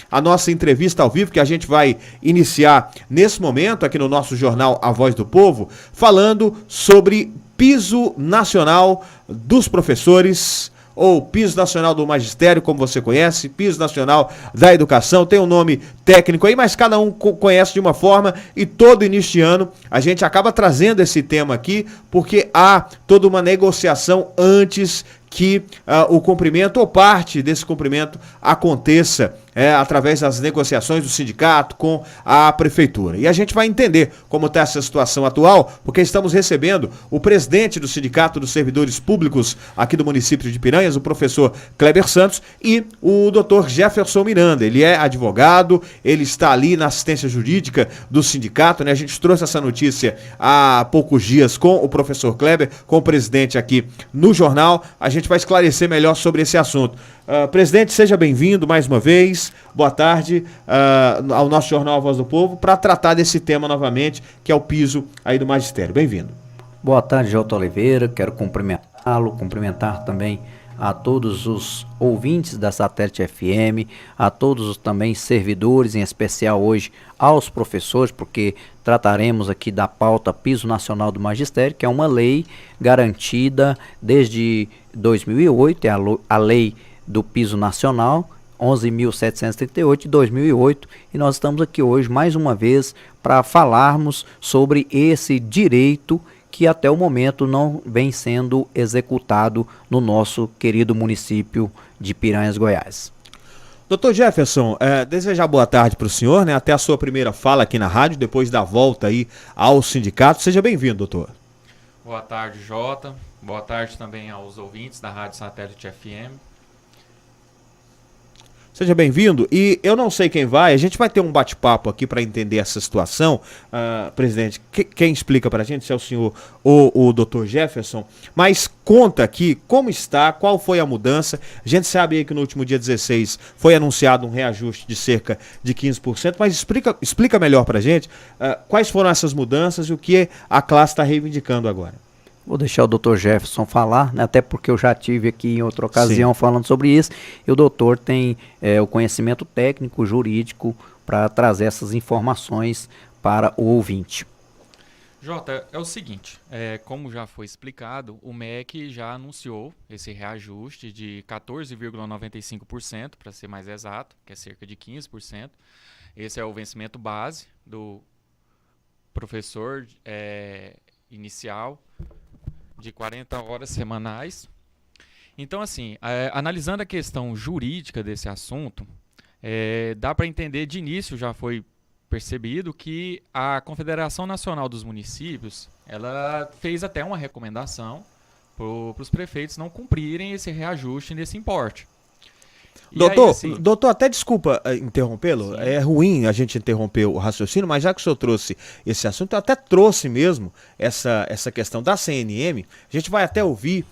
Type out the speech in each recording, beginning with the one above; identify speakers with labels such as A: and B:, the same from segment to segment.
A: a nossa entrevista ao vivo, que a gente vai iniciar nesse momento aqui no nosso jornal A Voz do Povo, falando sobre piso nacional dos professores, ou piso nacional do magistério, como você conhece, piso nacional da educação, tem um nome técnico aí, mas cada um conhece de uma forma, e todo início de ano a gente acaba trazendo esse tema aqui, porque há toda uma negociação antes que o cumprimento ou parte desse cumprimento aconteça através das negociações do sindicato com a prefeitura. E a gente vai entender como está essa situação atual, porque estamos recebendo o presidente do Sindicato dos Servidores Públicos aqui do município de Piranhas, o professor Kleber Santos, e o doutor Jefferson Miranda. Ele é advogado, ele está ali na assistência jurídica do sindicato, né? A gente trouxe essa notícia há poucos dias com o professor Kleber, com o presidente aqui no jornal. A gente vai esclarecer melhor sobre esse assunto. Presidente, seja bem-vindo mais uma vez. Boa tarde ao nosso jornal A Voz do Povo para tratar desse tema novamente, que é o piso aí do magistério. Bem-vindo.
B: Boa tarde, J. Oliveira. Quero cumprimentá-lo, cumprimentar também a todos os ouvintes da Satélite FM, a todos os também servidores, em especial hoje aos professores, porque trataremos aqui da pauta Piso Nacional do Magistério, que é uma lei garantida desde 2008, é a lei do Piso Nacional 11.738 de 2008, e nós estamos aqui hoje mais uma vez para falarmos sobre esse direito que até o momento não vem sendo executado no nosso querido município de Piranhas, Goiás.
A: Doutor Jefferson, desejar boa tarde para o senhor, né? Até a sua primeira fala aqui na rádio, depois da volta aí ao sindicato. Seja bem-vindo, doutor.
C: Boa tarde, Jota. Boa tarde também aos ouvintes da Rádio Satélite FM.
A: Seja bem-vindo, e eu não sei quem vai, a gente vai ter um bate-papo aqui para entender essa situação, presidente, quem explica para a gente, se é o senhor ou o doutor Jefferson, mas conta aqui como está, qual foi a mudança. A gente sabe aí que no último dia 16 foi anunciado um reajuste de cerca de 15%, mas explica melhor para a gente quais foram essas mudanças e o que a classe está reivindicando agora.
B: Vou deixar o doutor Jefferson falar, né, até porque eu já tive aqui em outra ocasião falando sobre isso, e o doutor tem o conhecimento técnico, jurídico, para trazer essas informações para o ouvinte.
C: Jota, é o seguinte, como já foi explicado, o MEC já anunciou esse reajuste de 14,95%, para ser mais exato, que é cerca de 15%. Esse é o vencimento base do professor inicial, de 40 horas semanais. Então, assim, analisando a questão jurídica desse assunto, dá para entender, de início já foi percebido que a Confederação Nacional dos Municípios, ela fez até uma recomendação para os prefeitos não cumprirem esse reajuste nesse importe.
A: Doutor, doutor, até desculpa interrompê-lo, é ruim a gente interromper o raciocínio, mas já que o senhor trouxe esse assunto, eu até trouxe mesmo essa questão da CNM, a gente vai até ouvir,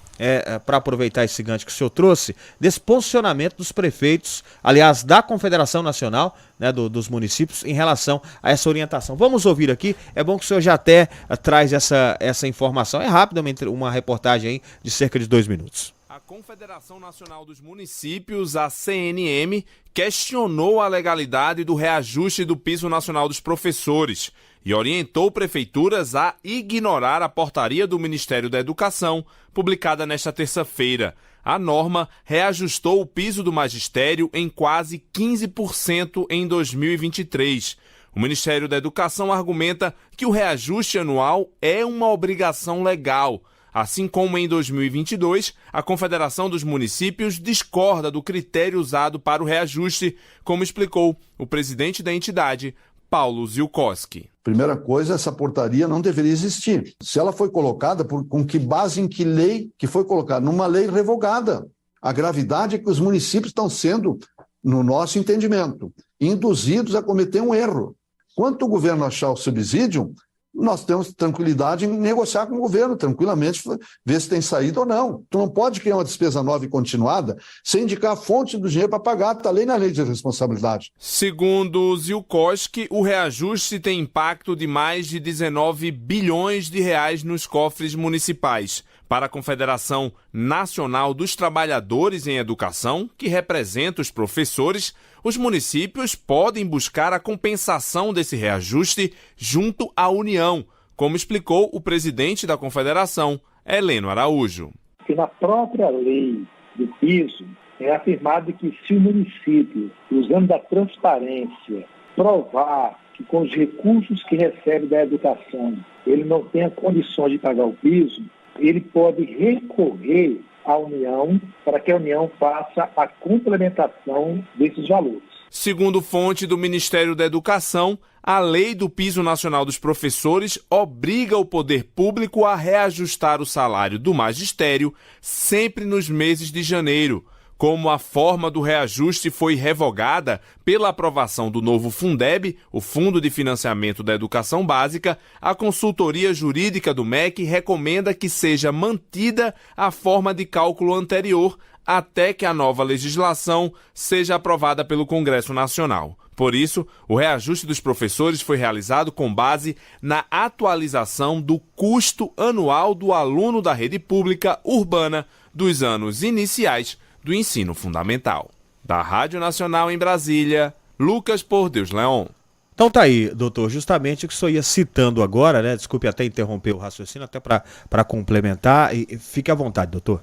A: para aproveitar esse gancho que o senhor trouxe, desse posicionamento dos prefeitos, aliás, da Confederação Nacional, né, dos municípios, em relação a essa orientação. Vamos ouvir aqui, é bom que o senhor já até traz essa informação, é rápida uma reportagem aí de cerca de 2 minutos.
D: A Confederação Nacional dos Municípios, a CNM, questionou a legalidade do reajuste do piso nacional dos professores e orientou prefeituras a ignorar a portaria do Ministério da Educação, publicada nesta terça-feira. A norma reajustou o piso do magistério em quase 15% em 2023. O Ministério da Educação argumenta que o reajuste anual é uma obrigação legal. Assim como em 2022, a Confederação dos Municípios discorda do critério usado para o reajuste, como explicou o presidente da entidade, Paulo Zielkowski.
E: Primeira coisa, essa portaria não deveria existir. Se ela foi colocada, com que base, em que lei que foi colocada? Numa lei revogada. A gravidade é que os municípios estão sendo, no nosso entendimento, induzidos a cometer um erro. Quanto o governo achar o subsídio, nós temos tranquilidade em negociar com o governo, tranquilamente, ver se tem saída ou não. Tu não pode criar uma despesa nova e continuada sem indicar a fonte do dinheiro para pagar, está na lei de responsabilidade.
D: Segundo Zielkowski, o reajuste tem impacto de mais de 19 bilhões de reais nos cofres municipais. Para a Confederação Nacional dos Trabalhadores em Educação, que representa os professores, os municípios podem buscar a compensação desse reajuste junto à União, como explicou o presidente da Confederação, Heleno Araújo.
F: Que na própria lei do piso é afirmado que se o município, usando da transparência, provar que com os recursos que recebe da educação ele não tem condições de pagar o piso, ele pode recorrer à União para que a União faça a complementação desses valores.
D: Segundo fonte do Ministério da Educação, a Lei do Piso Nacional dos Professores obriga o poder público a reajustar o salário do magistério sempre nos meses de janeiro. Como a forma do reajuste foi revogada pela aprovação do novo Fundeb, o Fundo de Financiamento da Educação Básica, a consultoria jurídica do MEC recomenda que seja mantida a forma de cálculo anterior até que a nova legislação seja aprovada pelo Congresso Nacional. Por isso, o reajuste dos professores foi realizado com base na atualização do custo anual do aluno da rede pública urbana dos anos iniciais do ensino fundamental. Da Rádio Nacional em Brasília, Lucas Por Deus Leon.
A: Então tá aí, doutor, justamente o que o senhor ia citando agora, né? Desculpe até interromper o raciocínio, até para complementar, e fique à vontade, doutor.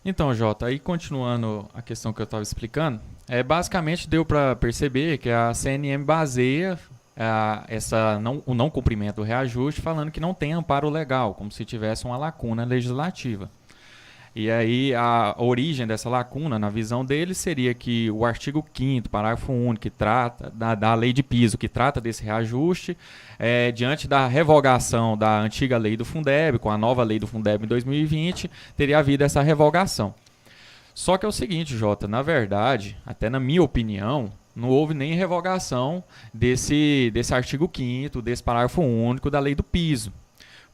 C: Então, Jota, aí continuando a questão que eu estava explicando, basicamente deu para perceber que a CNM baseia o não cumprimento do reajuste falando que não tem amparo legal, como se tivesse uma lacuna legislativa. E aí a origem dessa lacuna, na visão dele, seria que o artigo 5º, parágrafo único, que trata da lei de piso, que trata desse reajuste, diante da revogação da antiga lei do Fundeb, com a nova lei do Fundeb em 2020, teria havido essa revogação. Só que é o seguinte, Jota, na verdade, até na minha opinião, não houve nem revogação desse artigo 5º, desse parágrafo único da lei do piso.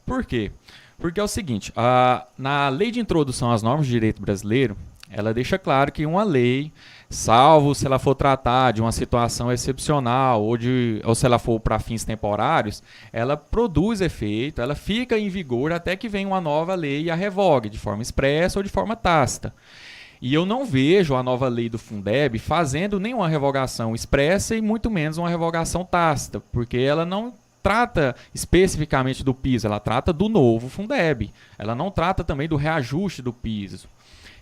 C: Por quê? Porque é o seguinte, na Lei de Introdução às Normas de Direito Brasileiro, ela deixa claro que uma lei, salvo se ela for tratar de uma situação excepcional ou se ela for para fins temporários, ela produz efeito, ela fica em vigor até que venha uma nova lei e a revogue, de forma expressa ou de forma tácita. E eu não vejo a nova lei do Fundeb fazendo nenhuma revogação expressa e muito menos uma revogação tácita, porque ela não trata especificamente do piso, ela trata do novo Fundeb. Ela não trata também do reajuste do piso.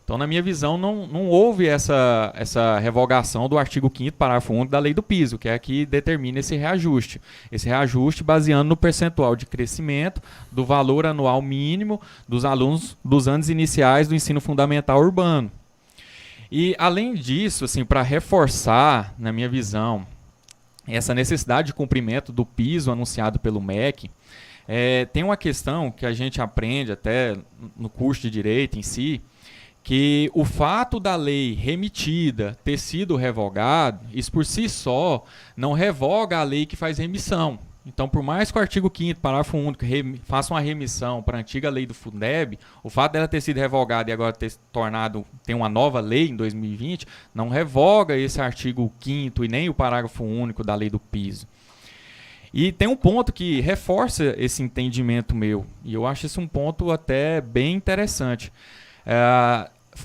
C: Então, na minha visão, não houve essa revogação do artigo 5º, parágrafo único da lei do piso, que é que determina esse reajuste. Esse reajuste baseando no percentual de crescimento do valor anual mínimo dos alunos dos anos iniciais do ensino fundamental urbano. E, além disso, assim, para reforçar, na minha visão, essa necessidade de cumprimento do piso anunciado pelo MEC, tem uma questão que a gente aprende até no curso de Direito em si, que o fato da lei remetida ter sido revogado, isso por si só não revoga a lei que faz remissão. Então, por mais que o artigo 5º, parágrafo único, faça uma remissão para a antiga lei do Fundeb, o fato dela ter sido revogada e agora tem uma nova lei em 2020, não revoga esse artigo 5º e nem o parágrafo único da lei do piso. E tem um ponto que reforça esse entendimento meu, e eu acho esse um ponto até bem interessante.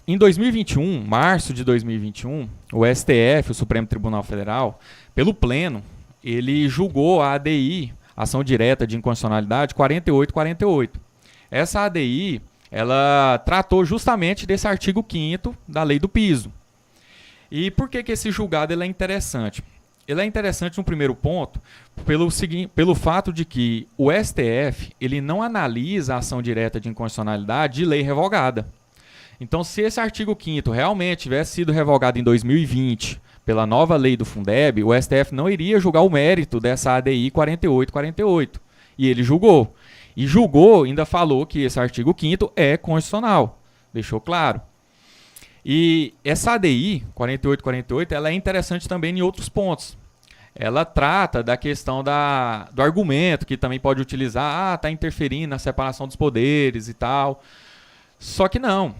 C: Em 2021, março de 2021, o STF, o Supremo Tribunal Federal, pelo Pleno, ele julgou a ADI, Ação Direta de Inconstitucionalidade 4848. Essa ADI, ela tratou justamente desse artigo 5º da lei do piso. E por que esse julgado ele é interessante? Ele é interessante no primeiro ponto, pelo fato de que o STF ele não analisa a ação direta de inconstitucionalidade de lei revogada. Então, se esse artigo 5º realmente tivesse sido revogado em 2020 pela nova lei do Fundeb, o STF não iria julgar o mérito dessa ADI 4848. E ele julgou. E julgou, ainda falou que esse artigo 5º é constitucional. Deixou claro. E essa ADI 4848, ela é interessante também em outros pontos. Ela trata da questão do argumento, que também pode utilizar, está interferindo na separação dos poderes e tal. Só que não.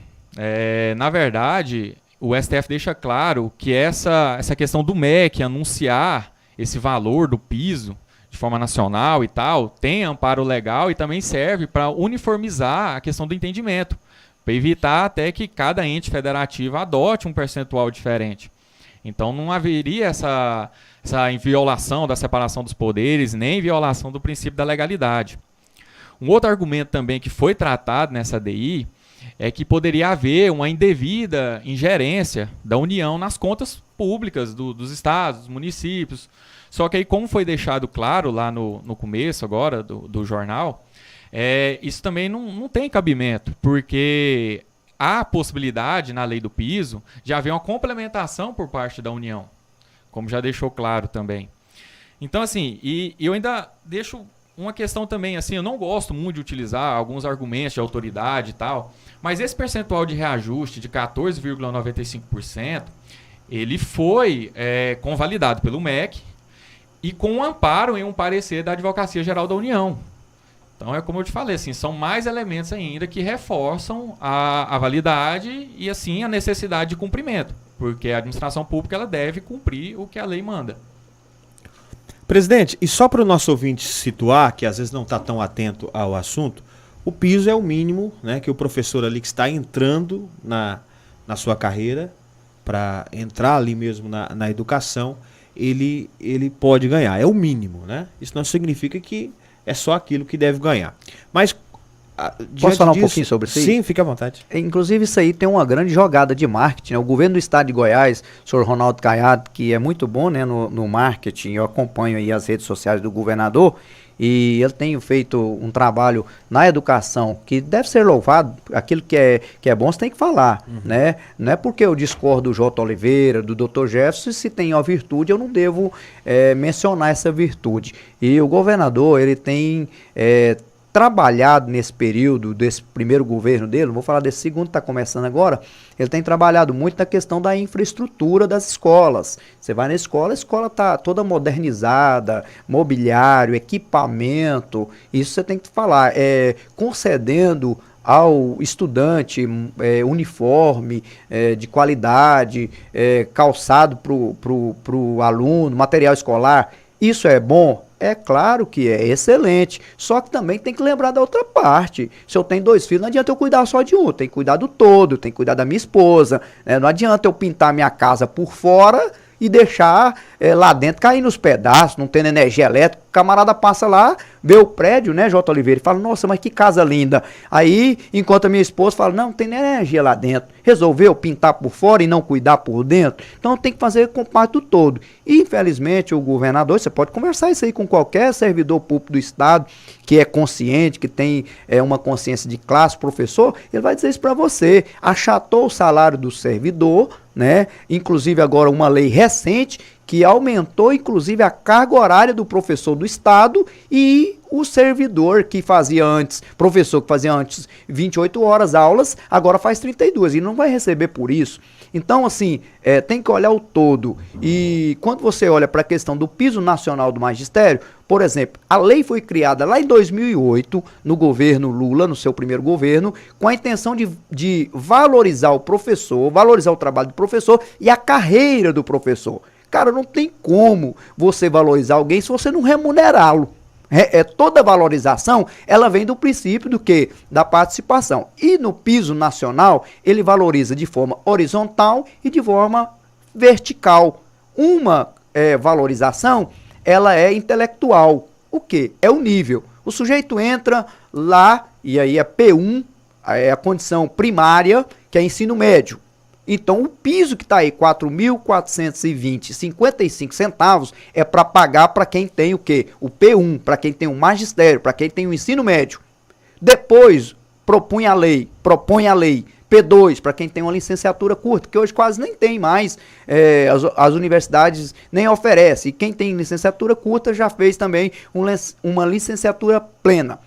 C: Na verdade, o STF deixa claro que essa questão do MEC anunciar esse valor do piso de forma nacional e tal, tem amparo legal e também serve para uniformizar a questão do entendimento, para evitar até que cada ente federativo adote um percentual diferente. Então não haveria essa violação da separação dos poderes, nem violação do princípio da legalidade. Um outro argumento também que foi tratado nessa DI é que poderia haver uma indevida ingerência da União nas contas públicas dos estados, dos municípios. Só que aí, como foi deixado claro lá no começo agora do jornal, isso também não tem cabimento, porque há possibilidade na lei do piso de haver uma complementação por parte da União, como já deixou claro também. Então, assim, e eu ainda deixo uma questão também, assim, eu não gosto muito de utilizar alguns argumentos de autoridade e tal, mas esse percentual de reajuste de 14,95%, ele foi convalidado pelo MEC e com amparo em um parecer da Advocacia Geral da União. Então, é como eu te falei, assim, são mais elementos ainda que reforçam a validade e, assim, a necessidade de cumprimento, porque a administração pública ela deve cumprir o que a lei manda.
A: Presidente, e só para o nosso ouvinte situar, que às vezes não está tão atento ao assunto, o piso é o mínimo, né, que o professor ali que está entrando na sua carreira, para entrar ali mesmo na educação, ele pode ganhar. É o mínimo, né? Isso não significa que é só aquilo que deve ganhar. Mas
B: posso falar um pouquinho sobre isso aí?
A: Sim, fica à vontade.
B: Inclusive isso aí tem uma grande jogada de marketing, né? O governo do estado de Goiás, o senhor Ronaldo Caiado, que é muito bom, né, no marketing, eu acompanho aí as redes sociais do governador, e ele tem feito um trabalho na educação que deve ser louvado. Aquilo que é bom você tem que falar, né? Não é porque eu discordo do J. Oliveira, do Dr. Jefferson, se tem uma virtude eu não devo mencionar essa virtude. E o governador, ele tem trabalhado nesse período, desse primeiro governo dele, não vou falar desse segundo que está começando agora, ele tem trabalhado muito na questão da infraestrutura das escolas. Você vai na escola, a escola está toda modernizada, mobiliário, equipamento, isso você tem que falar, concedendo ao estudante uniforme de qualidade, calçado para o aluno, material escolar. Isso é bom? É claro que é excelente, só que também tem que lembrar da outra parte. Se eu tenho 2 filhos, não adianta eu cuidar só de um, tem que cuidar do todo, tem que cuidar da minha esposa, né? Não adianta eu pintar minha casa por fora e deixar lá dentro cair nos pedaços, não tendo energia elétrica. O camarada passa lá, vê o prédio, né, J. Oliveira, e fala, nossa, mas que casa linda. Aí, enquanto a minha esposa fala, não tem energia lá dentro. Resolveu pintar por fora e não cuidar por dentro? Então tem que fazer com parte do todo. E, infelizmente, o governador, você pode conversar isso aí com qualquer servidor público do estado, que é consciente, que tem uma consciência de classe, professor, ele vai dizer isso para você. Achatou o salário do servidor, né? Inclusive agora uma lei recente que aumentou inclusive a carga horária do professor do estado, e o servidor que fazia antes, professor que fazia antes 28 horas aulas, agora faz 32 e não vai receber por isso. Então, assim, tem que olhar o todo. E quando você olha para a questão do piso nacional do magistério, por exemplo, a lei foi criada lá em 2008, no governo Lula, no seu primeiro governo, com a intenção de valorizar o professor, valorizar o trabalho do professor e a carreira do professor. Cara, não tem como você valorizar alguém se você não remunerá-lo. Toda valorização, ela vem do princípio do quê? Da participação. E no piso nacional, ele valoriza de forma horizontal e de forma vertical. Uma valorização, ela é intelectual. O quê? É o nível. O sujeito entra lá, e aí é P1, é a condição primária, que é ensino médio. Então, o piso que está aí, R$ 4.420,55 centavos, é para pagar para quem tem o quê? O P1, para quem tem o magistério, para quem tem o ensino médio. Depois, propõe a lei, P2, para quem tem uma licenciatura curta, que hoje quase nem tem mais, as universidades nem oferecem. E quem tem licenciatura curta já fez também uma licenciatura plena.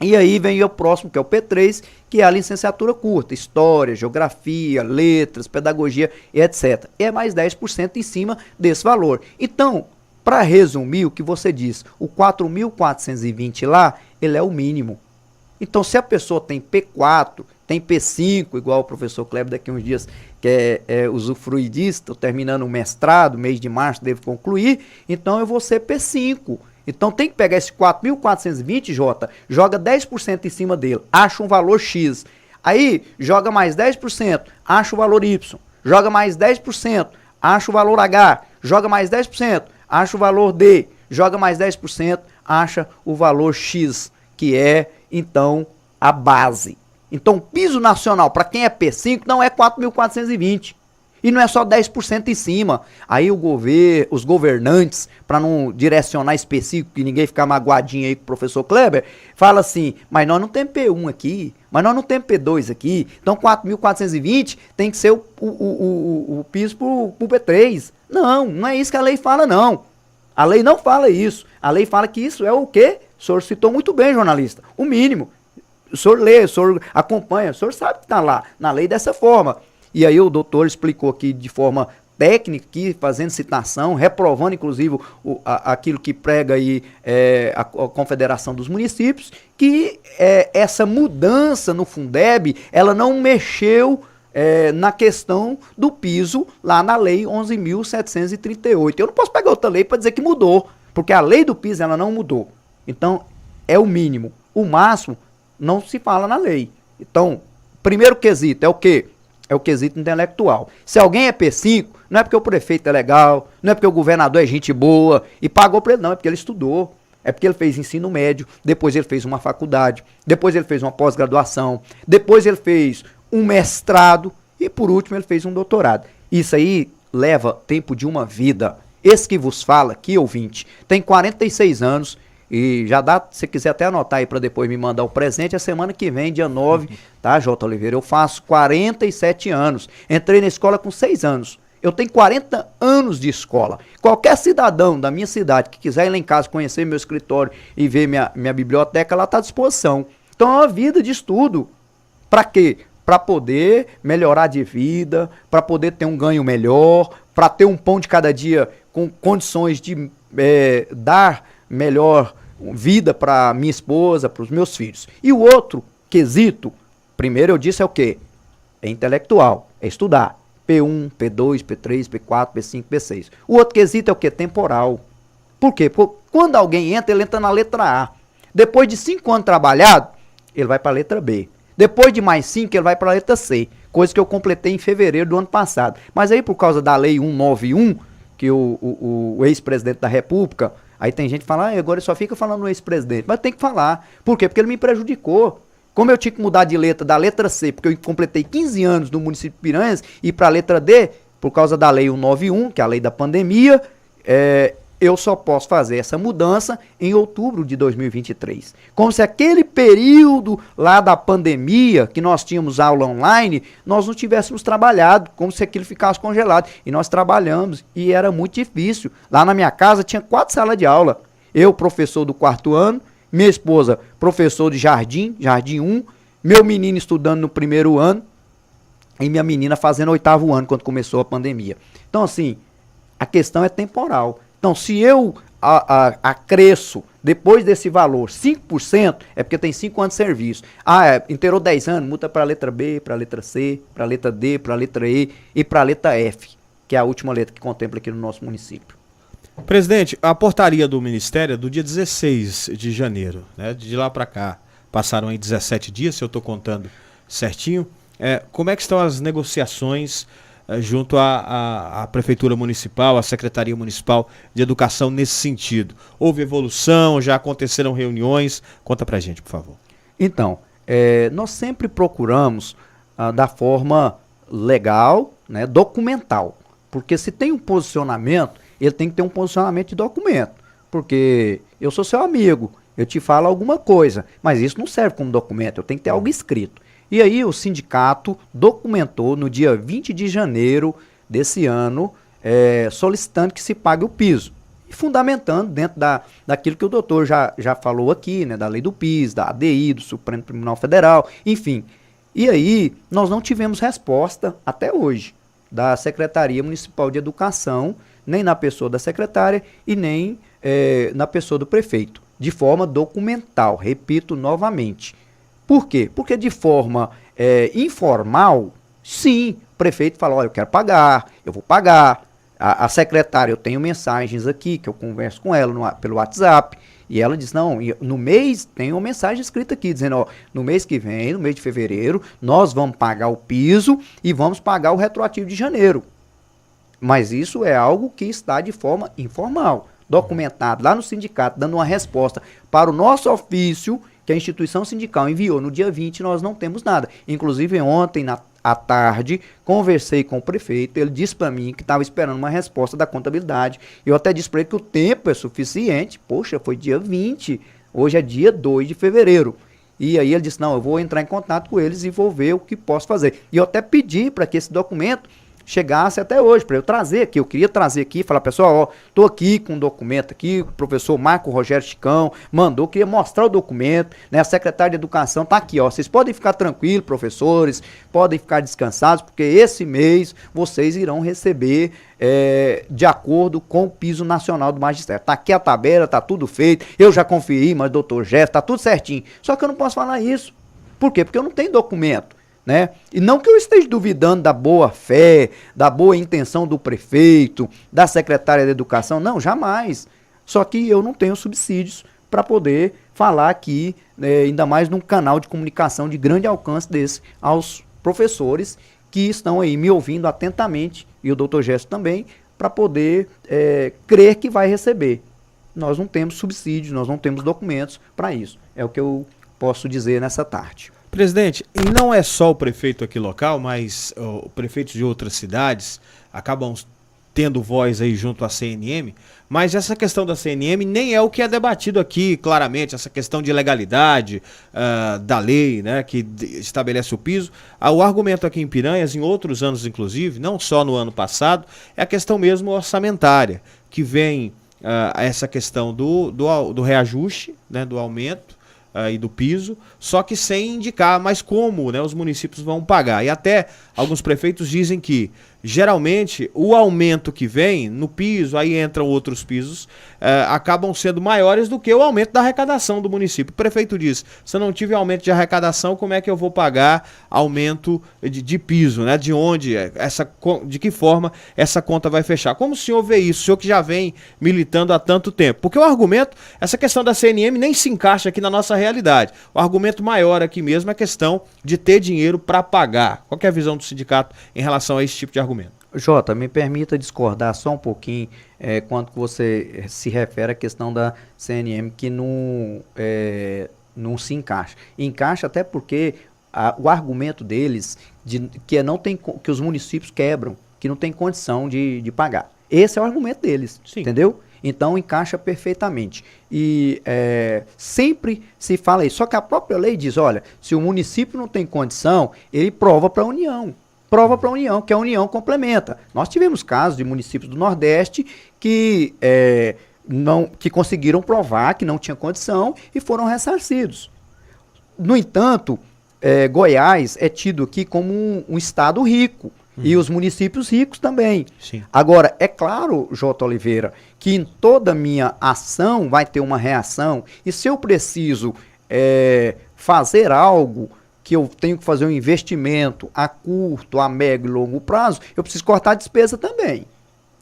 B: E aí vem o próximo, que é o P3, que é a licenciatura curta, História, Geografia, Letras, Pedagogia e etc. É mais 10% em cima desse valor. Então, para resumir o que você diz, o 4.420 lá, ele é o mínimo. Então, se a pessoa tem P4, tem P5, igual o professor Kleber daqui a uns dias quer usufruir disso, estou terminando o mestrado, mês de março devo concluir, então eu vou ser P5. Então tem que pegar esse 4.420, Jota, joga 10% em cima dele, acha um valor X. Aí joga mais 10%, acha o valor Y. Joga mais 10%, acha o valor H. Joga mais 10%, acha o valor D. Joga mais 10%, acha o valor X, que é, então, a base. Então, o piso nacional, para quem é P5, não é 4.420. E não é só 10% em cima. Aí os governantes, para não direcionar específico e ninguém ficar magoadinho aí com o professor Kleber, fala assim, mas nós não temos P1 aqui, mas nós não temos P2 aqui, então 4.420 tem que ser o piso pro P3. Não, não é isso que a lei fala, não. A lei não fala isso. A lei fala que isso é o quê? O senhor citou muito bem, jornalista. O mínimo. O senhor lê, o senhor acompanha, o senhor sabe que está lá, na lei dessa forma. E aí o doutor explicou aqui de forma técnica, aqui, fazendo citação, reprovando inclusive aquilo que prega aí a Confederação dos Municípios, que essa mudança no Fundeb, ela não mexeu na questão do piso lá na lei 11.738. Eu não posso pegar outra lei para dizer que mudou, porque a lei do piso ela não mudou. Então é o mínimo. O máximo não se fala na lei. Então, primeiro quesito é o quê? É o quesito intelectual. Se alguém é P5, não é porque o prefeito é legal, não é porque o governador é gente boa e pagou para ele, não, é porque ele estudou, é porque ele fez ensino médio, depois ele fez uma faculdade, depois ele fez uma pós-graduação, depois ele fez um mestrado e por último ele fez um doutorado. Isso aí leva tempo de uma vida. Esse que vos fala, aqui ouvinte, tem 46 anos, e já dá, se quiser até anotar aí para depois me mandar o presente, a semana que vem, dia 9, tá, J. Oliveira? Eu faço 47 anos. Entrei na escola com 6 anos. Eu tenho 40 anos de escola. Qualquer cidadão da minha cidade que quiser ir lá em casa conhecer meu escritório e ver minha biblioteca, ela está à disposição. Então é uma vida de estudo. Para quê? Para poder melhorar de vida, para poder ter um ganho melhor, para ter um pão de cada dia com condições de dar melhor vida para minha esposa, para os meus filhos. E o outro quesito, primeiro eu disse é o quê? É intelectual, é estudar. P1, P2, P3, P4, P5, P6. O outro quesito é o quê? Temporal. Por quê? Porque quando alguém entra, ele entra na letra A. Depois de 5 anos trabalhado, ele vai para a letra B. Depois de mais 5, ele vai para a letra C. Coisa que eu completei em fevereiro do ano passado. Mas aí por causa da lei 191, que o ex-presidente da República, aí tem gente que fala, agora ele só fica falando no ex-presidente. Mas tem que falar. Por quê? Porque ele me prejudicou. Como eu tinha que mudar de letra da letra C, porque eu completei 15 anos no município de Piranhas, e para a letra D, por causa da lei 191, que é a lei da pandemia, eu só posso fazer essa mudança em outubro de 2023. Como se aquele período lá da pandemia, que nós tínhamos aula online, nós não tivéssemos trabalhado, como se aquilo ficasse congelado. E nós trabalhamos, e era muito difícil. Lá na minha casa tinha 4 salas de aula. Eu, professor do 4º ano, minha esposa, professor de jardim 1, meu menino estudando no 1º ano, e minha menina fazendo 8º ano, quando começou a pandemia. Então, assim, a questão é temporal. Então, se eu acresço, depois desse valor, 5%, é porque tem 5 anos de serviço. Inteirou 10 anos, muda para a letra B, para a letra C, para a letra D, para a letra E e para a letra F, que é a última letra que contempla aqui no nosso município.
A: Presidente, a portaria do Ministério é do dia 16 de janeiro, né? De lá para cá, passaram aí 17 dias, se eu estou contando certinho. Como é que estão as negociações junto à Prefeitura Municipal, à Secretaria Municipal de Educação nesse sentido? Houve evolução, já aconteceram reuniões? Conta pra gente, por favor.
B: Então, nós sempre procuramos da forma legal, né, documental, porque se tem um posicionamento, ele tem que ter um posicionamento de documento, porque eu sou seu amigo, eu te falo alguma coisa, mas isso não serve como documento, eu tenho que ter algo escrito. E aí o sindicato documentou no dia 20 de janeiro desse ano, solicitando que se pague o piso, e fundamentando dentro daquilo que o doutor já falou aqui, né, da lei do piso, da ADI, do Supremo Tribunal Federal, enfim. E aí nós não tivemos resposta até hoje da Secretaria Municipal de Educação, nem na pessoa da secretária e nem na pessoa do prefeito, de forma documental, repito novamente. Por quê? Porque de forma informal, sim, o prefeito fala, olha, eu quero pagar, eu vou pagar, A secretária, eu tenho mensagens aqui que eu converso com ela pelo WhatsApp, e ela diz, não, no mês tem uma mensagem escrita aqui, dizendo, ó, no mês que vem, no mês de fevereiro, nós vamos pagar o piso e vamos pagar o retroativo de janeiro. Mas isso é algo que está de forma informal, documentado lá no sindicato, dando uma resposta para o nosso ofício, que a instituição sindical enviou no dia 20, nós não temos nada. Inclusive, ontem, à tarde, conversei com o prefeito, ele disse para mim que estava esperando uma resposta da contabilidade. Eu até disse para ele que o tempo é suficiente. Poxa, foi dia 20, hoje é dia 2 de fevereiro. E aí ele disse, não, eu vou entrar em contato com eles e vou ver o que posso fazer. E eu até pedi para que esse documento chegasse até hoje, para eu trazer aqui. Eu queria trazer aqui e falar, pessoal, ó, tô aqui com um documento aqui, o professor Marco Rogério Chicão mandou, queria mostrar o documento, né? A secretária de Educação tá aqui, ó. Vocês podem ficar tranquilos, professores, podem ficar descansados, porque esse mês vocês irão receber de acordo com o piso nacional do magistério. Tá aqui a tabela, tá tudo feito, eu já conferi, mas doutor Jeff, tá tudo certinho. Só que eu não posso falar isso. Por quê? Porque eu não tenho documento. Né? E não que eu esteja duvidando da boa fé, da boa intenção do prefeito, da secretária de Educação, não, jamais. Só que eu não tenho subsídios para poder falar aqui, ainda mais num canal de comunicação de grande alcance desse, aos professores que estão aí me ouvindo atentamente, e o doutor Gesto também, para poder crer que vai receber. Nós não temos subsídios, nós não temos documentos para isso. É o que eu posso dizer nessa tarde.
A: Presidente, e não é só o prefeito aqui local, mas prefeitos de outras cidades acabam tendo voz aí junto à CNM, mas essa questão da CNM nem é o que é debatido aqui, claramente, essa questão de legalidade da lei, né, que estabelece o piso. O argumento aqui em Piranhas, em outros anos inclusive, não só no ano passado, é a questão mesmo orçamentária, que vem essa questão do reajuste, né, do aumento, e do piso, só que sem indicar mais como, né, os municípios vão pagar. E até alguns prefeitos dizem que, geralmente, o aumento que vem no piso, aí entram outros pisos, acabam sendo maiores do que o aumento da arrecadação do município. O prefeito diz, se eu não tiver aumento de arrecadação, como é que eu vou pagar aumento de piso, né? De onde, de que forma essa conta vai fechar? Como o senhor vê isso? O senhor que já vem militando há tanto tempo. Porque o argumento, essa questão da CNM nem se encaixa aqui na nossa realidade. O argumento maior aqui mesmo é a questão de ter dinheiro para pagar. Qual que é a visão do sindicato em relação a esse tipo de argumento?
B: Jota, me permita discordar só um pouquinho quando você se refere à questão da CNM que não se encaixa. Encaixa até porque o argumento deles que os municípios quebram, que não tem condição de pagar. Esse é o argumento deles, sim. Entendeu? Então encaixa perfeitamente. E sempre se fala isso. Só que a própria lei diz, olha, se o município não tem condição, ele prova para a União. Prova para a União, que a União complementa. Nós tivemos casos de municípios do Nordeste que conseguiram provar que não tinha condição e foram ressarcidos. No entanto, Goiás é tido aqui como um estado rico. E os municípios ricos também. Sim. Agora, é claro, J. Oliveira, que em toda minha ação vai ter uma reação. E se eu preciso fazer algo, que eu tenho que fazer um investimento a curto, a médio e longo prazo, eu preciso cortar a despesa também.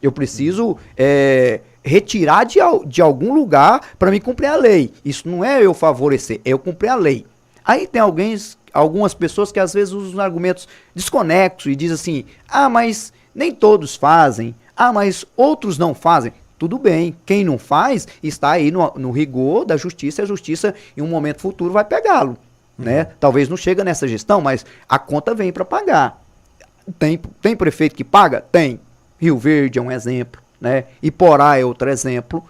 B: Eu preciso retirar de algum lugar para me cumprir a lei. Isso não é eu favorecer, é eu cumprir a lei. Aí tem algumas pessoas que às vezes usam argumentos desconexos e dizem assim, mas nem todos fazem, mas outros não fazem. Tudo bem, quem não faz está aí no rigor da justiça, e a justiça em um momento futuro vai pegá-lo. Né? Talvez não chegue nessa gestão, mas a conta vem para pagar. Tem prefeito que paga? Tem. Rio Verde é um exemplo, né? Iporá é outro exemplo.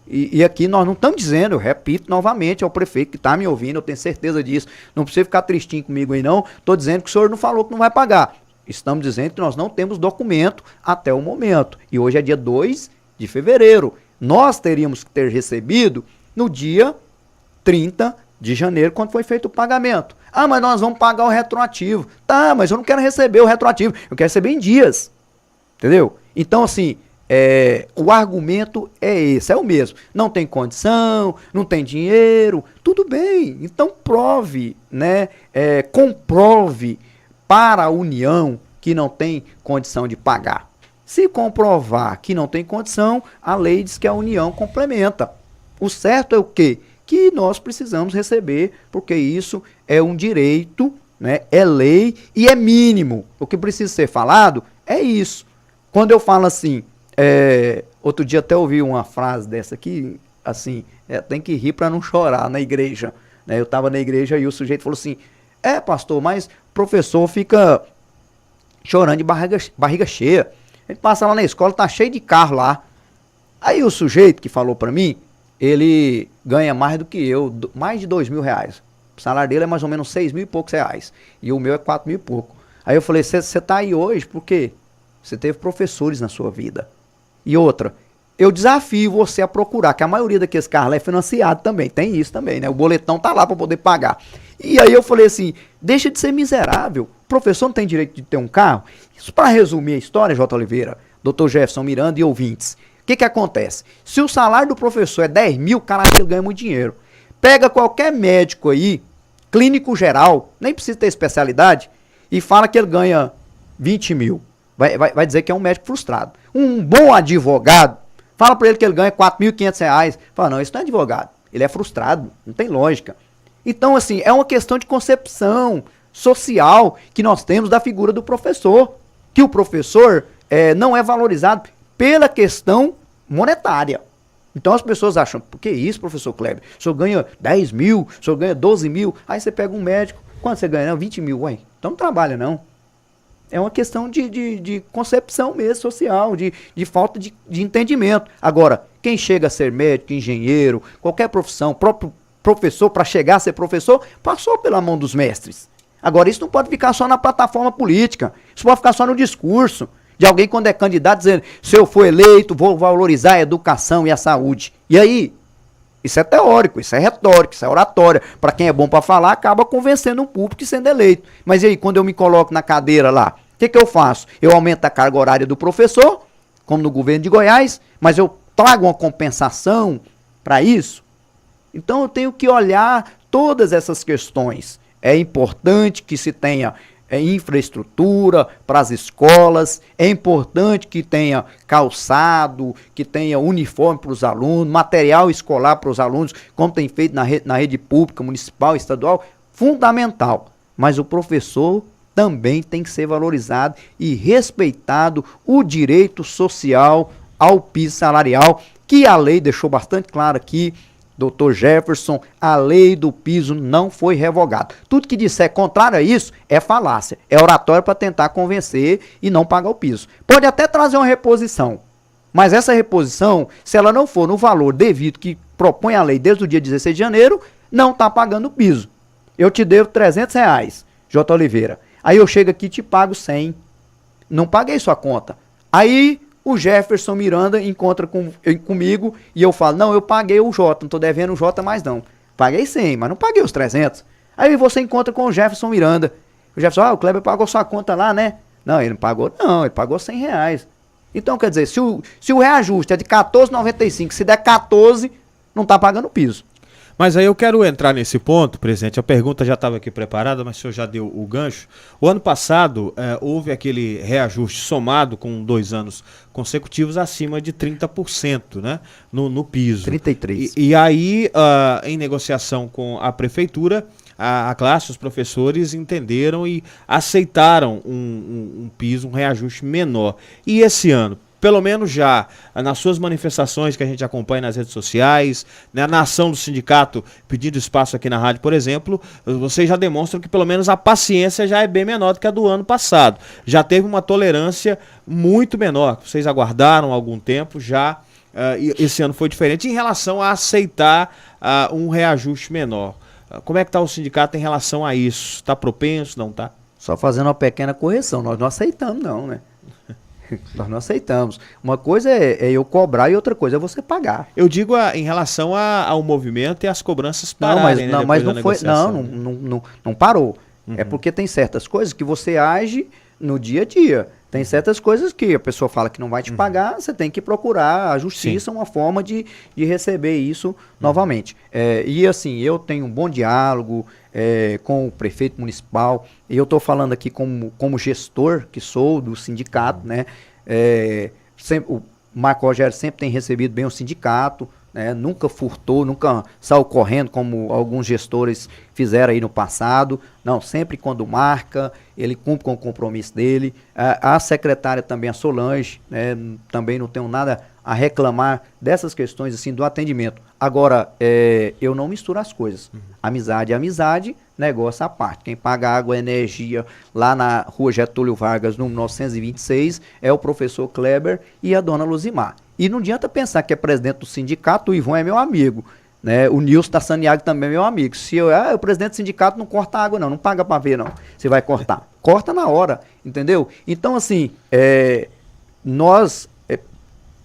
B: E aqui nós não estamos dizendo, eu repito novamente ao prefeito que está me ouvindo, eu tenho certeza disso, não precisa ficar tristinho comigo aí não, estou dizendo que o senhor não falou que não vai pagar. Estamos dizendo que nós não temos documento até o momento. E hoje é dia 2 de fevereiro. Nós teríamos que ter recebido no dia 30 de janeiro, quando foi feito o pagamento. Mas nós vamos pagar o retroativo. Tá, mas eu não quero receber o retroativo, eu quero receber em dias. Entendeu? Então, assim, o argumento é esse, é o mesmo. Não tem condição, não tem dinheiro, tudo bem. Então prove, né? Comprove para a União que não tem condição de pagar. Se comprovar que não tem condição, a lei diz que a União complementa. O certo é o quê? Que nós precisamos receber, porque isso é um direito, né? É lei e é mínimo. O que precisa ser falado é isso. Quando eu falo assim, outro dia até ouvi uma frase dessa aqui, assim, tem que rir para não chorar na igreja. Né? Eu estava na igreja e o sujeito falou assim, pastor, mas o professor fica chorando de barriga cheia. Ele passa lá na escola, tá cheio de carro lá. Aí o sujeito que falou para mim, ele ganha mais do que eu, mais de R$2.000. O salário dele é mais ou menos 6 mil e poucos reais. E o meu é 4 mil e pouco. Aí eu falei, você tá aí hoje porque você teve professores na sua vida. E outra, eu desafio você a procurar, que a maioria daqueles carros lá é financiado também. Tem isso também, né? O boletão tá lá para poder pagar. E aí eu falei assim, deixa de ser miserável. O professor não tem direito de ter um carro? Isso para resumir a história, J. Oliveira, Dr. Jefferson Miranda e ouvintes. O que acontece? Se o salário do professor é 10 mil, caraca, ele ganha muito dinheiro. Pega qualquer médico aí, clínico geral, nem precisa ter especialidade, e fala que ele ganha 20 mil. Vai dizer que é um médico frustrado. Um bom advogado, fala para ele que ele ganha R$4.500. Fala, não, isso não é advogado. Ele é frustrado, não tem lógica. Então, assim, é uma questão de concepção social que nós temos da figura do professor. Que o professor não é valorizado pela questão monetária. Então as pessoas acham, por que isso, professor Kleber? O senhor ganha 10 mil, o senhor ganha 12 mil, aí você pega um médico, quanto você ganha? Não, 20 mil, ué, então não trabalha não. É uma questão de concepção mesmo, social, de falta de entendimento. Agora, quem chega a ser médico, engenheiro, qualquer profissão, próprio professor, para chegar a ser professor, passou pela mão dos mestres. Agora, isso não pode ficar só na plataforma política, isso pode ficar só no discurso de alguém quando é candidato dizendo, se eu for eleito, vou valorizar a educação e a saúde. E aí? Isso é teórico, isso é retórico, isso é oratória. Para quem é bom para falar, acaba convencendo um público e sendo eleito. Mas e aí, quando eu me coloco na cadeira lá, o que eu faço? Eu aumento a carga horária do professor, como no governo de Goiás, mas eu trago uma compensação para isso? Então eu tenho que olhar todas essas questões. É importante que se tenha infraestrutura para as escolas, é importante que tenha calçado, que tenha uniforme para os alunos, material escolar para os alunos, como tem feito na rede pública, municipal, estadual, fundamental. Mas o professor também tem que ser valorizado e respeitado o direito social ao piso salarial, que a lei deixou bastante claro aqui, Dr. Jefferson, a lei do piso não foi revogada. Tudo que disser contrário a isso é falácia, é oratório para tentar convencer e não pagar o piso. Pode até trazer uma reposição, mas essa reposição, se ela não for no valor devido que propõe a lei desde o dia 16 de janeiro, não está pagando o piso. Eu te devo R$300, J. Oliveira. Aí eu chego aqui e te pago 100. Não paguei sua conta. Aí o Jefferson Miranda encontra comigo e eu falo, não, eu paguei o J, não estou devendo o J mais não. Paguei 100, mas não paguei os 300. Aí você encontra com o Jefferson Miranda. O Jefferson, o Kleber pagou sua conta lá, né? Não, ele não pagou, não, ele pagou R$100. Então, quer dizer, se o reajuste é de R$14,95, se der 14, não está pagando o piso.
A: Mas aí eu quero entrar nesse ponto, presidente. A pergunta já estava aqui preparada, mas o senhor já deu o gancho. O ano passado houve aquele reajuste somado com 2 anos consecutivos acima de 30%, né, no piso.
B: 33%.
A: E aí, em negociação com a prefeitura, a classe, os professores entenderam e aceitaram um piso, um reajuste menor. E esse ano? Pelo menos já nas suas manifestações que a gente acompanha nas redes sociais, né, na ação do sindicato pedindo espaço aqui na rádio, por exemplo, vocês já demonstram que pelo menos a paciência já é bem menor do que a do ano passado. Já teve uma tolerância muito menor, vocês aguardaram algum tempo já, e esse ano foi diferente em relação a aceitar um reajuste menor. Como é que está o sindicato em relação a isso? Está propenso, não está?
B: Só fazendo uma pequena correção, nós não aceitamos não, né? Nós não aceitamos. Uma coisa é eu cobrar e outra coisa é você pagar.
A: Eu digo em relação ao movimento e às cobranças pararem,
B: não, mas não foi, não parou. Uhum. É porque tem certas coisas que você age no dia a dia. Tem certas coisas que a pessoa fala que não vai te pagar, você tem que procurar a justiça, uma forma de receber isso novamente. E assim, eu tenho um bom diálogo com o prefeito municipal, e eu estou falando aqui como gestor que sou do sindicato, né? O Marco Rogério sempre tem recebido bem o sindicato, né? Nunca furtou, nunca saiu correndo como alguns gestores fizeram aí no passado. Não, sempre quando marca, ele cumpre com o compromisso dele. A secretária também, a Solange, né? Também não tenho nada a reclamar dessas questões assim do atendimento. Agora, eu não misturo as coisas. Amizade é amizade, negócio à parte. Quem paga água e energia lá na rua Getúlio Vargas, número 926, é o professor Kleber e a dona Luzimar. E não adianta pensar que é presidente do sindicato, o Ivon é meu amigo, né? O Nilson da Saniago também é meu amigo. Se o presidente do sindicato não corta água não paga pra ver não. Você vai cortar. Corta na hora, entendeu? Então assim, nós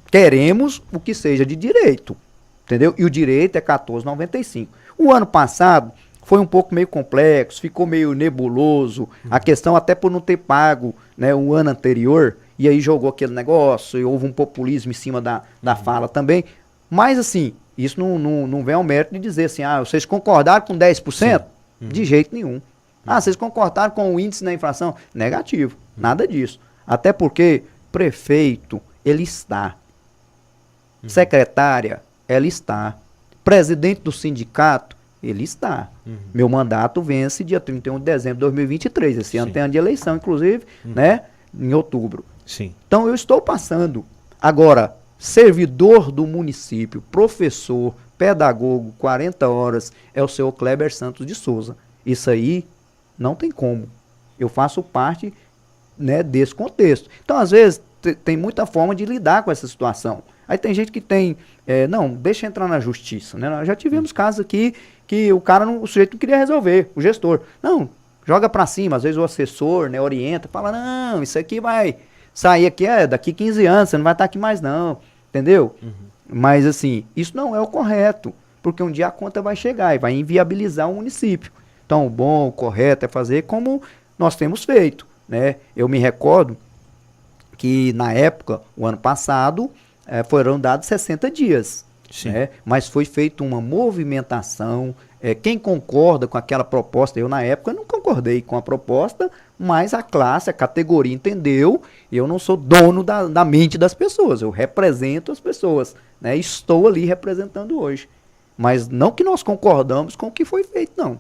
B: queremos o que seja de direito, entendeu? E o direito é 14,95. O ano passado foi um pouco meio complexo, ficou meio nebuloso, a questão até por não ter pago, né, o ano anterior, e aí jogou aquele negócio, e houve um populismo em cima da fala também. Mas assim, isso não vem ao mérito de dizer assim, vocês concordaram com 10%? De jeito nenhum. Vocês concordaram com o índice na inflação? Negativo, nada disso. Até porque prefeito, ele está. Secretária, ela está. Presidente do sindicato, ele está. Meu mandato vence dia 31 de dezembro de 2023. Esse ano tem ano de eleição, inclusive, né, em outubro.
A: Sim.
B: Então eu estou passando. Agora, servidor do município, professor, pedagogo, 40 horas, é o senhor Kleber Santos de Souza. Isso aí não tem como. Eu faço parte, né, desse contexto. Então, às vezes, tem muita forma de lidar com essa situação. Aí tem gente que tem, não, deixa entrar na justiça, né? Nós já tivemos casos aqui que o sujeito não queria resolver, o gestor. Não, joga pra cima, às vezes o assessor, né, orienta, fala, não, isso aqui vai sair aqui, daqui 15 anos, você não vai estar aqui mais não, entendeu? Mas assim, isso não é o correto, porque um dia a conta vai chegar e vai inviabilizar o município. Então o bom, o correto é fazer como nós temos feito, né? Eu me recordo que na época, o ano passado, foram dados 60 dias, né? Mas foi feita uma movimentação. Quem concorda com aquela proposta, eu na época não concordei com a proposta, mas a classe, a categoria entendeu. Eu não sou dono da mente das pessoas, eu represento as pessoas, né? Estou ali representando hoje. Mas não que nós concordamos com o que foi feito, não.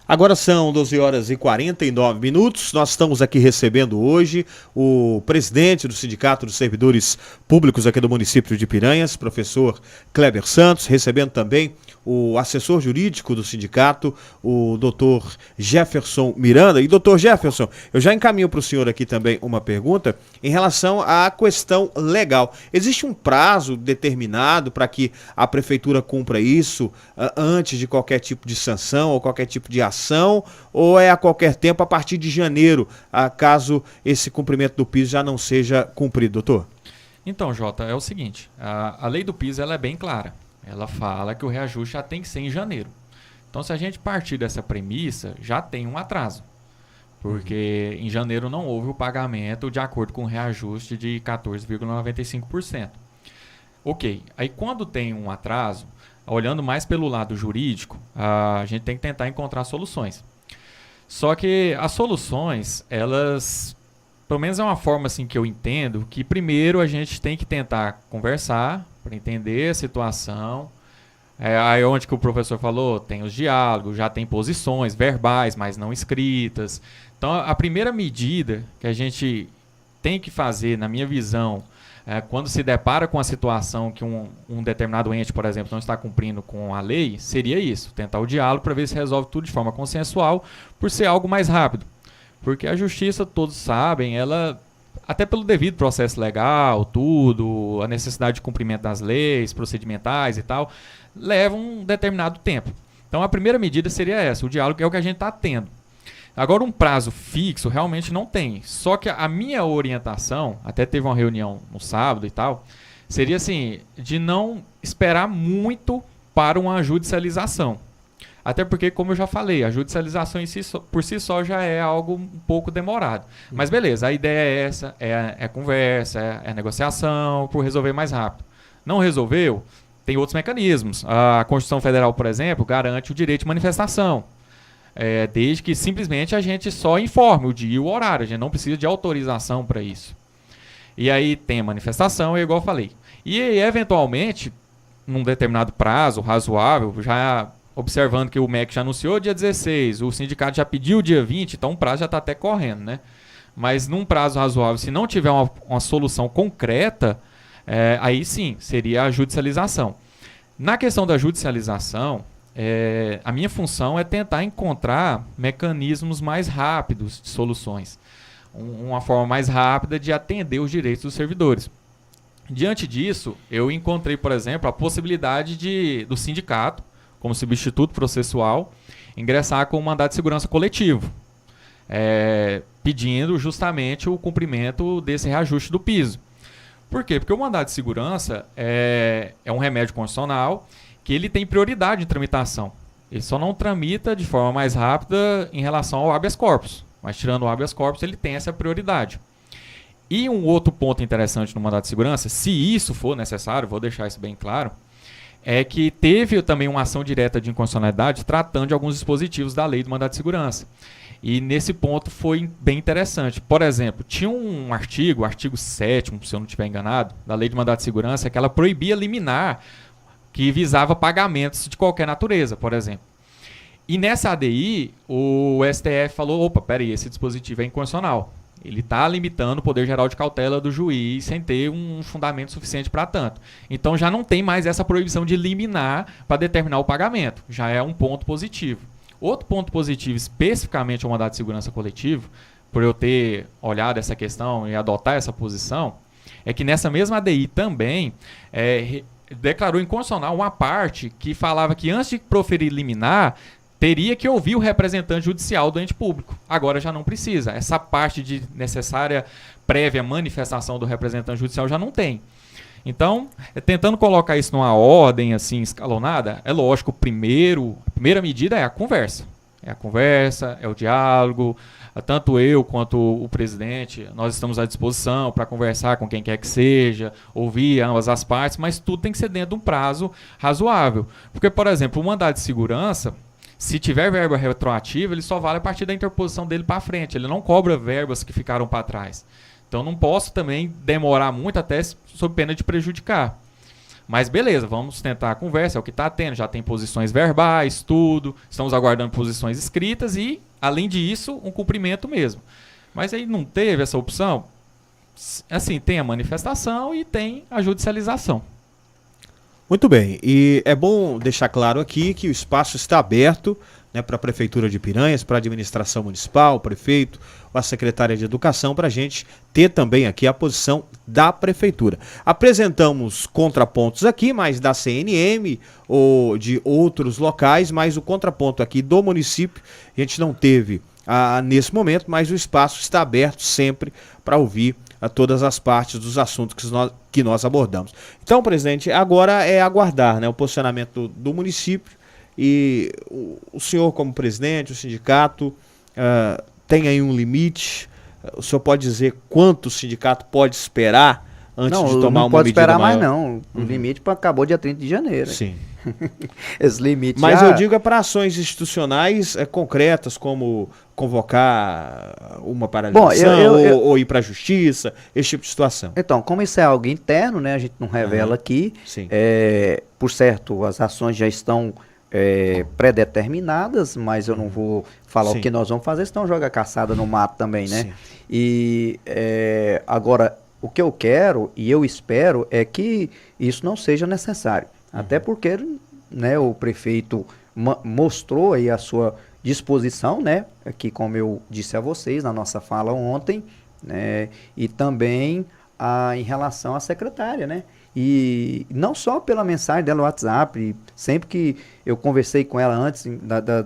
A: Agora são 12 horas e 49 minutos. Nós estamos aqui recebendo hoje o presidente do Sindicato dos Servidores Públicos aqui do município de Piranhas, professor Kleber Santos, recebendo também o assessor jurídico do sindicato, o doutor Jefferson Miranda. E doutor Jefferson, eu já encaminho para o senhor aqui também uma pergunta em relação à questão legal. Existe um prazo determinado para que a prefeitura cumpra isso antes de qualquer tipo de sanção ou qualquer tipo de ação, ou é a qualquer tempo a partir de janeiro, caso esse cumprimento do piso já não seja cumprido, doutor?
C: Então, Jota, é o seguinte, a lei do piso ela é bem clara. Ela fala que o reajuste já tem que ser em janeiro. Então, se a gente partir dessa premissa, já tem um atraso. Porque em janeiro não houve o pagamento de acordo com o reajuste de 14,95%. Ok, aí quando tem um atraso, olhando mais pelo lado jurídico, a gente tem que tentar encontrar soluções. Só que as soluções, elas, pelo menos é uma forma assim que eu entendo, que primeiro a gente tem que tentar conversar para entender a situação. Aí onde que o professor falou, tem os diálogos, já tem posições verbais, mas não escritas. Então a primeira medida que a gente tem que fazer, na minha visão, quando se depara com a situação que um determinado ente, por exemplo, não está cumprindo com a lei, seria isso, tentar o diálogo para ver se resolve tudo de forma consensual, por ser algo mais rápido. Porque a justiça, todos sabem, ela, até pelo devido processo legal, tudo, a necessidade de cumprimento das leis procedimentais e tal, leva um determinado tempo. Então a primeira medida seria essa, o diálogo é o que a gente está tendo. Agora um prazo fixo realmente não tem, só que a minha orientação, até teve uma reunião no sábado e tal, seria assim, de não esperar muito para uma judicialização. Até porque, como eu já falei, a judicialização em si, por si só já é algo um pouco demorado. Mas beleza, a ideia é essa, é conversa, é negociação, por resolver mais rápido. Não resolveu, tem outros mecanismos. A Constituição Federal, por exemplo, garante o direito de manifestação. Desde que simplesmente a gente só informe o dia e o horário, a gente não precisa de autorização para isso. E aí tem a manifestação, é igual eu falei. E aí, eventualmente, num determinado prazo razoável, já observando que o MEC já anunciou dia 16, o sindicato já pediu dia 20, então o prazo já está até correndo, né? Mas num prazo razoável, se não tiver uma solução concreta, aí sim, seria a judicialização. Na questão da judicialização, a minha função é tentar encontrar mecanismos mais rápidos de soluções. Uma forma mais rápida de atender os direitos dos servidores. Diante disso, eu encontrei, por exemplo, a possibilidade do sindicato, como substituto processual, ingressar com um mandado de segurança coletivo, pedindo justamente o cumprimento desse reajuste do piso. Por quê? Porque o mandado de segurança é um remédio constitucional que ele tem prioridade em tramitação. Ele só não tramita de forma mais rápida em relação ao habeas corpus. Mas tirando o habeas corpus, ele tem essa prioridade. E um outro ponto interessante no mandado de segurança, se isso for necessário, vou deixar isso bem claro, é que teve também uma ação direta de inconstitucionalidade tratando de alguns dispositivos da lei do mandado de segurança. E nesse ponto foi bem interessante. Por exemplo, tinha um artigo, o artigo 7º, se eu não estiver enganado, da lei do mandado de segurança, que ela proibia liminar que visava pagamentos de qualquer natureza, por exemplo. E nessa ADI, o STF falou, opa, peraí, esse dispositivo é inconstitucional. Ele está limitando o poder geral de cautela do juiz sem ter um fundamento suficiente para tanto. Então já não tem mais essa proibição de liminar para determinar o pagamento. Já é um ponto positivo. Outro ponto positivo, especificamente ao mandado de segurança coletivo, por eu ter olhado essa questão e adotar essa posição, é que nessa mesma ADI também declarou inconstitucional uma parte que falava que antes de proferir liminar, teria que ouvir o representante judicial do ente público. Agora já não precisa. Essa parte de necessária prévia manifestação do representante judicial já não tem. Então, tentando colocar isso numa ordem assim escalonada, é lógico, a primeira medida é a conversa. É a conversa, é o diálogo. Tanto eu quanto o presidente, nós estamos à disposição para conversar com quem quer que seja, ouvir ambas as partes, mas tudo tem que ser dentro de um prazo razoável. Porque, por exemplo, o mandado de segurança, se tiver verba retroativa, ele só vale a partir da interposição dele para frente. Ele não cobra verbas que ficaram para trás. Então não posso também demorar muito até sob pena de prejudicar. Mas beleza, vamos tentar a conversa, é o que está tendo. Já tem posições verbais, tudo. Estamos aguardando posições escritas e, além disso, um cumprimento mesmo. Mas aí não teve essa opção. Assim, tem a manifestação e tem a judicialização.
A: Muito bem, e é bom deixar claro aqui que o espaço está aberto, né, para a Prefeitura de Piranhas, para a administração municipal, o prefeito, a secretária de Educação, para a gente ter também aqui a posição da Prefeitura. Apresentamos contrapontos aqui, mas da CNM ou de outros locais, mas o contraponto aqui do município a gente não teve nesse momento, mas o espaço está aberto sempre para ouvir a todas as partes dos assuntos que nós abordamos. Então, presidente, agora é aguardar, né, o posicionamento do município e o senhor como presidente, o sindicato, tem aí um limite? O senhor pode dizer quanto o sindicato pode esperar antes de tomar uma medida maior?
B: Não pode esperar mais não, o limite acabou dia 30 de janeiro.
A: Sim.
B: Esse limite
A: Mas eu digo para ações institucionais concretas, como convocar uma paralisação ou ir para a justiça, esse tipo de situação.
B: Então, como isso é algo interno, né, a gente não revela aqui, por certo, as ações já estão pré-determinadas, mas eu não vou falar o que nós vamos fazer, senão joga caçada no mato também, né? Sim. E agora, o que eu quero e eu espero é que isso não seja necessário. Até porque, né, o prefeito mostrou aí a sua disposição, né, aqui como eu disse a vocês na nossa fala ontem, né, e também em relação à secretária, né, e não só pela mensagem dela no WhatsApp, sempre que eu conversei com ela antes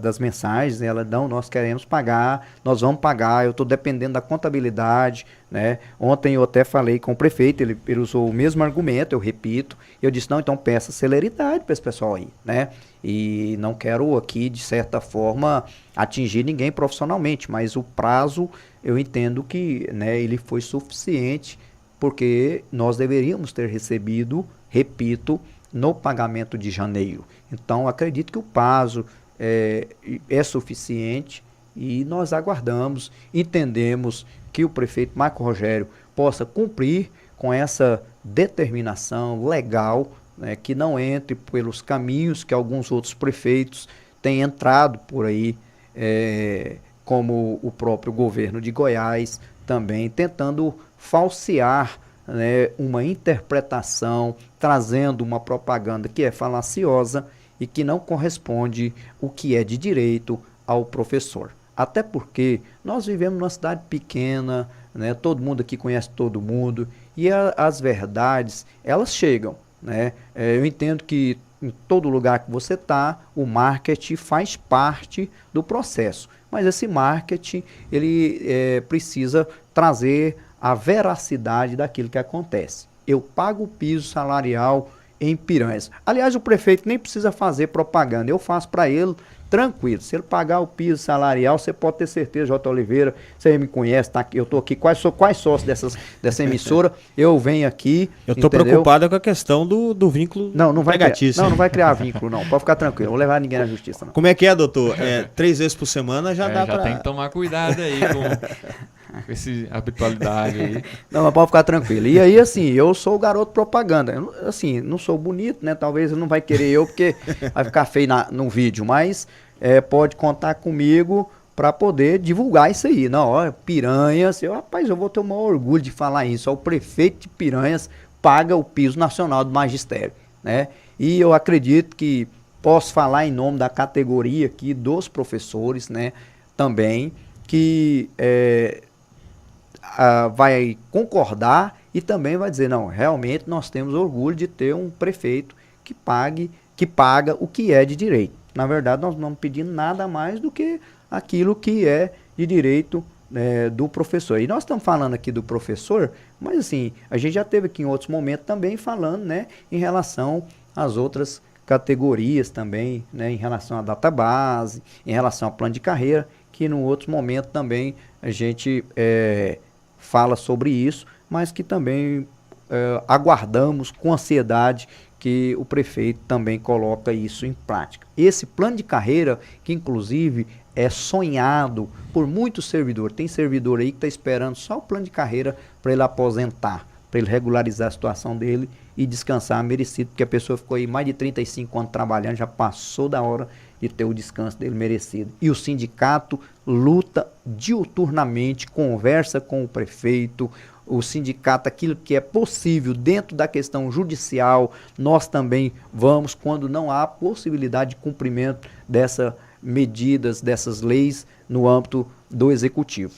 B: das mensagens, ela, não, nós queremos pagar, nós vamos pagar, eu estou dependendo da contabilidade, né? Ontem eu até falei com o prefeito, ele usou o mesmo argumento, eu repito, eu disse, não, então peça celeridade para esse pessoal aí, né? E não quero aqui, de certa forma, atingir ninguém profissionalmente, mas o prazo, eu entendo que, né, ele foi suficiente, porque nós deveríamos ter recebido, repito, no pagamento de janeiro. Então, acredito que o prazo é suficiente e nós aguardamos, entendemos que o prefeito Marco Rogério possa cumprir com essa determinação legal, né, que não entre pelos caminhos que alguns outros prefeitos têm entrado por aí, como o próprio governo de Goiás também, tentando falsear, né, uma interpretação, trazendo uma propaganda que é falaciosa e que não corresponde o que é de direito ao professor. Até porque nós vivemos numa cidade pequena, né, todo mundo aqui conhece todo mundo, e as verdades, elas chegam, né? Eu entendo que em todo lugar que você está, o marketing faz parte do processo, mas esse marketing, ele precisa trazer a veracidade daquilo que acontece. Eu pago o piso salarial em Piranhas. Aliás, o prefeito nem precisa fazer propaganda, eu faço para ele tranquilo. Se ele pagar o piso salarial, você pode ter certeza, J. Oliveira, você me conhece, tá aqui, eu estou aqui, sou quase sócio dessa emissora, eu venho aqui.
A: Eu estou preocupado com a questão do vínculo empregatício.
B: Não vai criar vínculo, não. Pode ficar tranquilo, não vou levar ninguém na justiça, não.
A: Como é que é, doutor? 3 vezes por semana já dá para...
C: Já tem que tomar cuidado aí com essa habitualidade aí.
B: Não, mas pode ficar tranquilo. E aí, assim, eu sou o garoto propaganda. Eu, assim, não sou bonito, né? Talvez ele não vai querer eu, porque vai ficar feio no vídeo, mas pode contar comigo para poder divulgar isso aí. Não, ó, Piranhas, rapaz, eu vou ter o maior orgulho de falar isso. Ó, o prefeito de Piranhas paga o piso nacional do magistério, né? E eu acredito que posso falar em nome da categoria aqui dos professores, né? Também, que vai concordar e também vai dizer, não, realmente nós temos orgulho de ter um prefeito que paga o que é de direito. Na verdade, nós não pedimos nada mais do que aquilo que é de direito do professor. E nós estamos falando aqui do professor, mas assim, a gente já teve aqui em outros momentos também falando, né, em relação às outras categorias também, né, em relação à database, em relação ao plano de carreira, que no outro momento também a gente fala sobre isso, mas que também aguardamos com ansiedade que o prefeito também coloca isso em prática. Esse plano de carreira, que inclusive é sonhado por muitos servidores, tem servidor aí que está esperando só o plano de carreira para ele aposentar, para ele regularizar a situação dele e descansar merecido, porque a pessoa ficou aí mais de 35 anos trabalhando, já passou da hora de ter o descanso dele merecido. E o sindicato luta diuturnamente, conversa com o prefeito, o sindicato, aquilo que é possível dentro da questão judicial, nós também vamos, quando não há possibilidade de cumprimento dessas medidas, dessas leis no âmbito do executivo.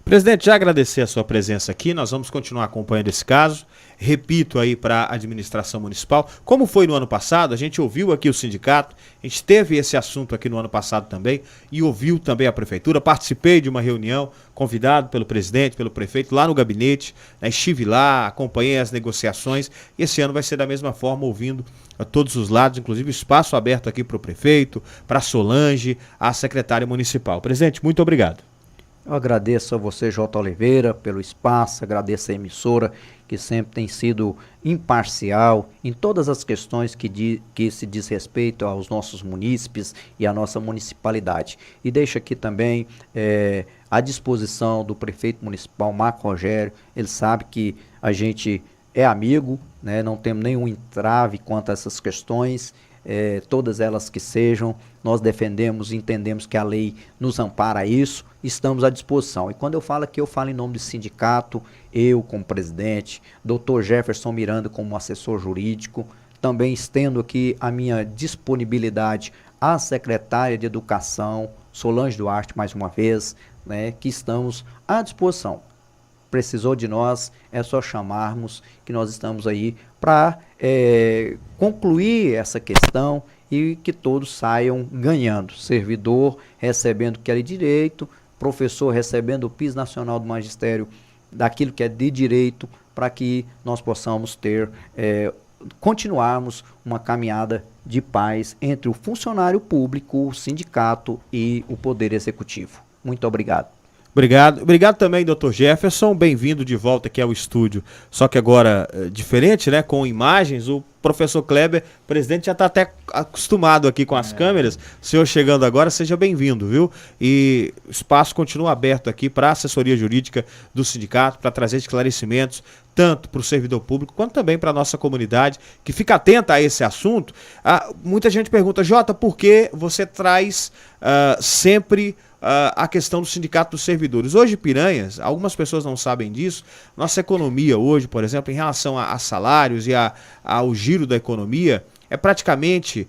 A: Presidente, já agradecer a sua presença aqui, nós vamos continuar acompanhando esse caso, repito aí para a administração municipal, como foi no ano passado, a gente ouviu aqui o sindicato, a gente teve esse assunto aqui no ano passado também, e ouviu também a prefeitura, participei de uma reunião, convidado pelo presidente, pelo prefeito, lá no gabinete, né, estive lá, acompanhei as negociações, e esse ano vai ser da mesma forma, ouvindo a todos os lados, inclusive o espaço aberto aqui para o prefeito, para a Solange, a secretária municipal. Presidente, muito obrigado.
B: Eu agradeço a você, J. Oliveira, pelo espaço, agradeço a emissora, que sempre tem sido imparcial em todas as questões que se diz respeito aos nossos munícipes e à nossa municipalidade. E deixo aqui também à disposição do prefeito municipal, Marco Rogério. Ele sabe que a gente é amigo, né? Não temos nenhum entrave quanto a essas questões. Todas elas que sejam, nós defendemos e entendemos que a lei nos ampara isso, estamos à disposição. E quando eu falo aqui, eu falo em nome do sindicato, eu como presidente, Dr. Jefferson Miranda como assessor jurídico, também estendo aqui a minha disponibilidade à secretária de Educação, Solange Duarte, mais uma vez, né, que estamos à disposição. Precisou de nós, é só chamarmos que nós estamos aí para concluir essa questão e que todos saiam ganhando. Servidor recebendo o que é de direito, professor recebendo o piso nacional do magistério daquilo que é de direito, para que nós possamos continuarmos uma caminhada de paz entre o funcionário público, o sindicato e o poder executivo. Muito obrigado.
A: Obrigado também, Dr. Jefferson, bem-vindo de volta aqui ao estúdio, só que agora diferente, né, com imagens. O professor Kleber, presidente, já está até acostumado aqui com as câmeras. O senhor chegando agora, seja bem-vindo, viu? E o espaço continua aberto aqui para a assessoria jurídica do sindicato, para trazer esclarecimentos, tanto para o servidor público, quanto também para a nossa comunidade, que fica atenta a esse assunto. Muita gente pergunta, Jota, por que você traz sempre a questão do sindicato dos servidores? Hoje, Piranhas, algumas pessoas não sabem disso, nossa economia hoje, por exemplo, em relação a salários e ao giro da economia, é praticamente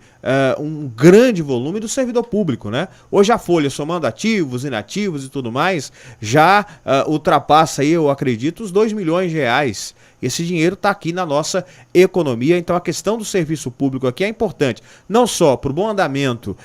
A: um grande volume do servidor público, né? Hoje a folha, somando ativos, inativos e tudo mais, já ultrapassa aí, eu acredito, os 2 milhões de reais. Esse dinheiro está aqui na nossa economia, então a questão do serviço público aqui é importante, não só para o bom andamento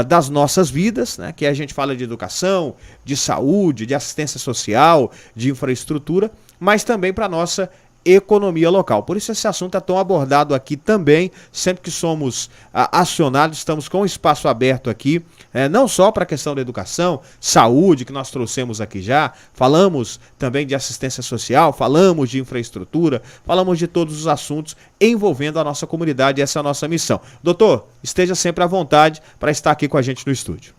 A: das nossas vidas, né, que a gente fala de educação, de saúde, de assistência social, de infraestrutura, mas também para a nossa economia local. Por isso esse assunto é tão abordado aqui também, sempre que somos acionados, estamos com o espaço aberto aqui, não só para a questão da educação, saúde, que nós trouxemos aqui já, falamos também de assistência social, falamos de infraestrutura, falamos de todos os assuntos envolvendo a nossa comunidade, essa é a nossa missão. Doutor, esteja sempre à vontade para estar aqui com a gente no estúdio.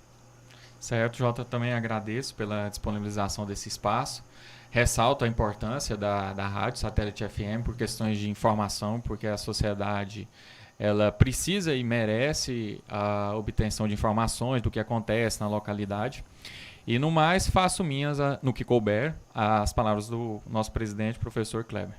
C: Certo, Jota, também agradeço pela disponibilização desse espaço. Ressalto a importância da Rádio Satélite FM por questões de informação, porque a sociedade ela precisa e merece a obtenção de informações do que acontece na localidade. E no mais, faço minhas, no que couber, as palavras do nosso presidente, professor Kleber.